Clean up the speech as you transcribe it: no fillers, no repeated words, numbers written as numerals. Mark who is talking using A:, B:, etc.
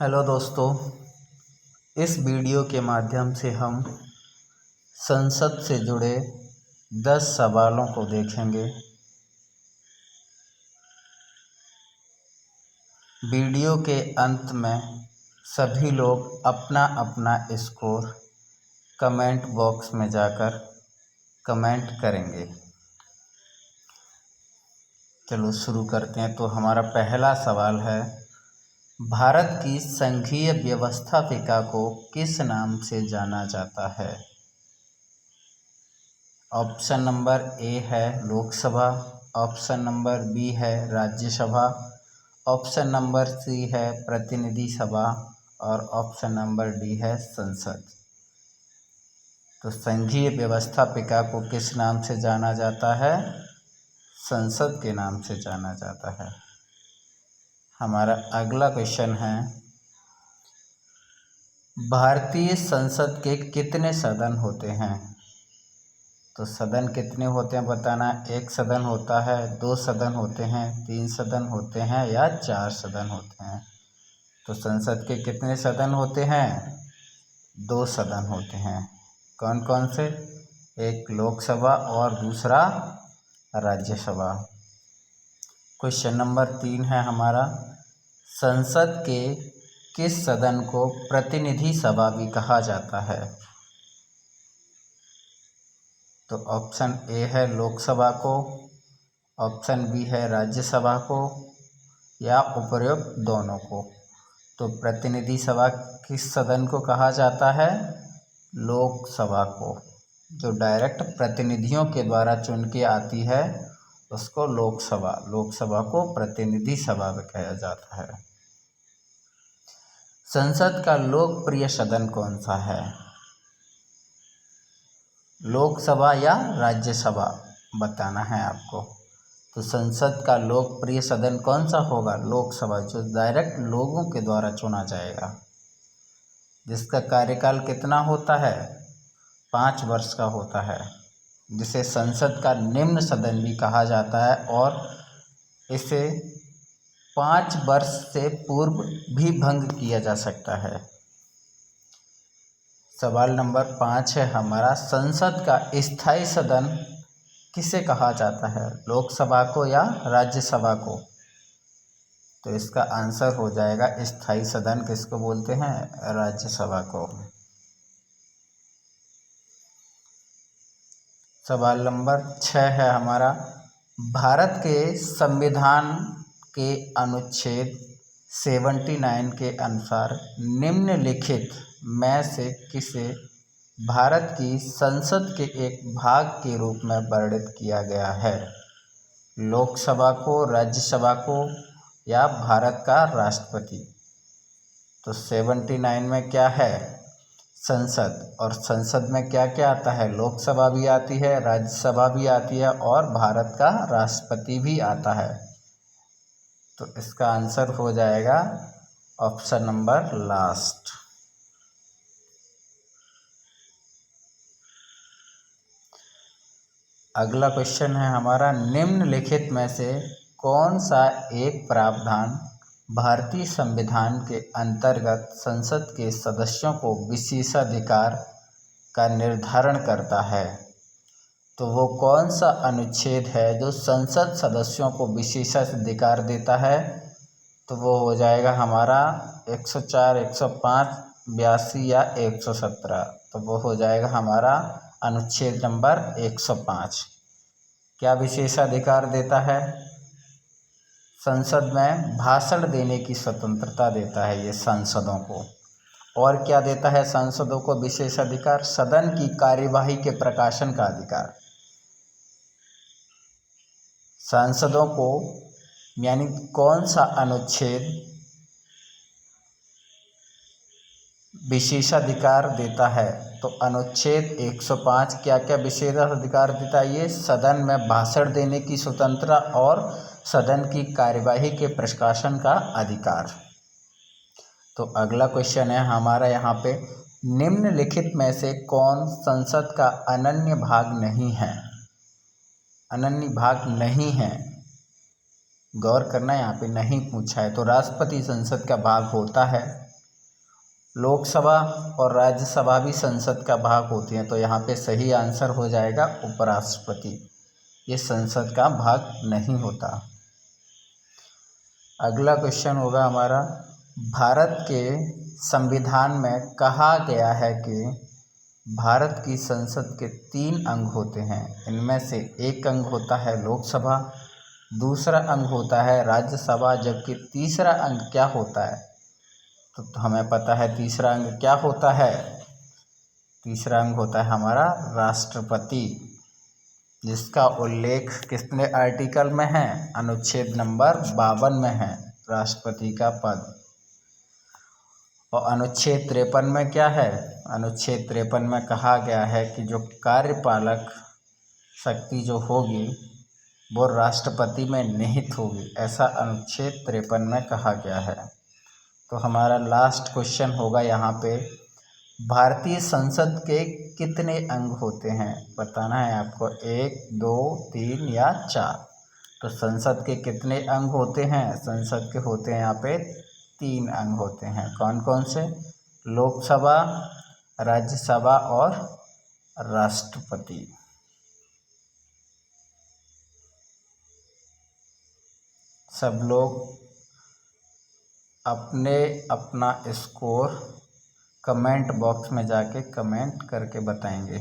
A: Hello दोस्तों, इस video के माध्यम से हम संसद से जुड़े 10 सवालों को देखेंगे। वीडियो के अंत में सभी लोग अपना अपना स्कोर कमेंट बॉक्स में जाकर कमेंट करेंगे। चलो शुरू करते हैं। तो हमारा पहला सवाल है, भारत की संघीय व्यवस्थापिका को किस नाम से जाना जाता है? ऑप्शन नंबर ए है लोकसभा, ऑप्शन नंबर बी है राज्यसभा, ऑप्शन नंबर सी है प्रतिनिधि सभा और ऑप्शन नंबर डी है संसद। तो संघीय व्यवस्थापिका को किस नाम से जाना जाता है? संसद के नाम से जाना जाता है। हमारा अगला क्वेश्चन है, भारतीय संसद के कितने सदन होते हैं? तो सदन कितने होते हैं बताना। एक सदन होता है, 2 सदन होते हैं, 3 सदन होते हैं या 4 सदन होते हैं? तो संसद के कितने सदन होते हैं? 2 सदन होते हैं। कौन कौन से? एक लोकसभा और दूसरा राज्यसभा। क्वेश्चन नंबर 3 है हमारा, संसद के किस सदन को प्रतिनिधि सभा भी कहा जाता है? तो ऑप्शन ए है लोकसभा को, ऑप्शन बी है राज्यसभा को या उपयुक्त दोनों को। तो प्रतिनिधि सभा किस सदन को कहा जाता है? लोकसभा को। जो डायरेक्ट प्रतिनिधियों के द्वारा चुन के आती है उसको लोकसभा को प्रतिनिधि सभा कहा जाता है। संसद का लोकप्रिय सदन कौन सा है? लोकसभा या राज्यसभा बताना है आपको। तो संसद का लोकप्रिय सदन कौन सा होगा? लोकसभा, जो डायरेक्ट लोगों के द्वारा चुना जाएगा, जिसका कार्यकाल कितना होता है? 5 वर्ष का होता है, जिसे संसद का निम्न सदन भी कहा जाता है और इसे 5 वर्ष से पूर्व भी भंग किया जा सकता है। सवाल नंबर 5 है हमारा, संसद का स्थायी सदन किसे कहा जाता है? लोकसभा को या राज्यसभा को? तो इसका आंसर हो जाएगा स्थायी सदन किसको बोलते हैं? राज्यसभा को। सवाल नंबर 6 है हमारा, भारत के संविधान के अनुच्छेद 79 के अनुसार निम्नलिखित में से किसे भारत की संसद के एक भाग के रूप में वर्णित किया गया है? लोकसभा को, राज्यसभा को या भारत का राष्ट्रपति? तो 79 में क्या है? संसद। और संसद में क्या क्या आता है? लोकसभा भी आती है, राज्यसभा भी आती है और भारत का राष्ट्रपति भी आता है। तो इसका आंसर हो जाएगा ऑप्शन नंबर लास्ट। अगला क्वेश्चन है हमारा, निम्नलिखित में से कौन सा एक प्रावधान भारतीय संविधान के अंतर्गत संसद के सदस्यों को विशेषाधिकार का निर्धारण करता है? तो वो कौन सा अनुच्छेद है जो संसद सदस्यों को विशेषाधिकार देता है? तो वो हो जाएगा हमारा 104, 105, 82 या 117। तो वो हो जाएगा हमारा अनुच्छेद नंबर 105। क्या विशेषाधिकार देता है? संसद में भाषण देने की स्वतंत्रता देता है ये सांसदों को। और क्या देता है सांसदों को विशेषाधिकार? सदन की कार्यवाही के प्रकाशन का अधिकार। सांसदों को यानी कौन सा अनुच्छेद विशेषाधिकार देता है? तो अनुच्छेद 105 क्या क्या विशेषाधिकार देता है? ये सदन में भाषण देने की स्वतंत्रता और सदन की कार्यवाही के प्रकाशन का अधिकार। तो अगला क्वेश्चन है हमारा यहाँ पे, निम्नलिखित में से कौन संसद का अनन्य भाग नहीं है? अनन्य भाग नहीं है, गौर करना, यहाँ पे नहीं पूछा है। तो राष्ट्रपति संसद का भाग होता है, लोकसभा और राज्यसभा भी संसद का भाग होती हैं, तो यहाँ पे सही आंसर हो जाएगा उपराष्ट्रपति। ये संसद का भाग नहीं होता। अगला क्वेश्चन होगा हमारा, भारत के संविधान में कहा गया है कि भारत की संसद के 3 अंग होते हैं। इनमें से एक अंग होता है लोकसभा, दूसरा अंग होता है राज्यसभा, जबकि तीसरा अंग क्या होता है? तो हमें पता है तीसरा अंग क्या होता है। तीसरा अंग होता है हमारा राष्ट्रपति, जिसका उल्लेख कितने आर्टिकल में है? अनुच्छेद नंबर 52 में है राष्ट्रपति का पद। और अनुच्छेद 53 में क्या है? अनुच्छेद 53 में कहा गया है कि जो कार्यपालक शक्ति जो होगी वो राष्ट्रपति में निहित होगी, ऐसा अनुच्छेद 53 में कहा गया है। तो हमारा लास्ट क्वेश्चन होगा यहाँ पे, भारतीय संसद के कितने अंग होते हैं? बताना है आपको, 1, 2, 3 या 4। तो संसद के कितने अंग होते हैं? संसद के होते हैं यहाँ पे 3 अंग होते हैं। कौन कौन से? लोकसभा, राज्यसभा और राष्ट्रपति। सब लोग अपने अपना स्कोर कमेंट बॉक्स में जाके कमेंट करके बताएंगे।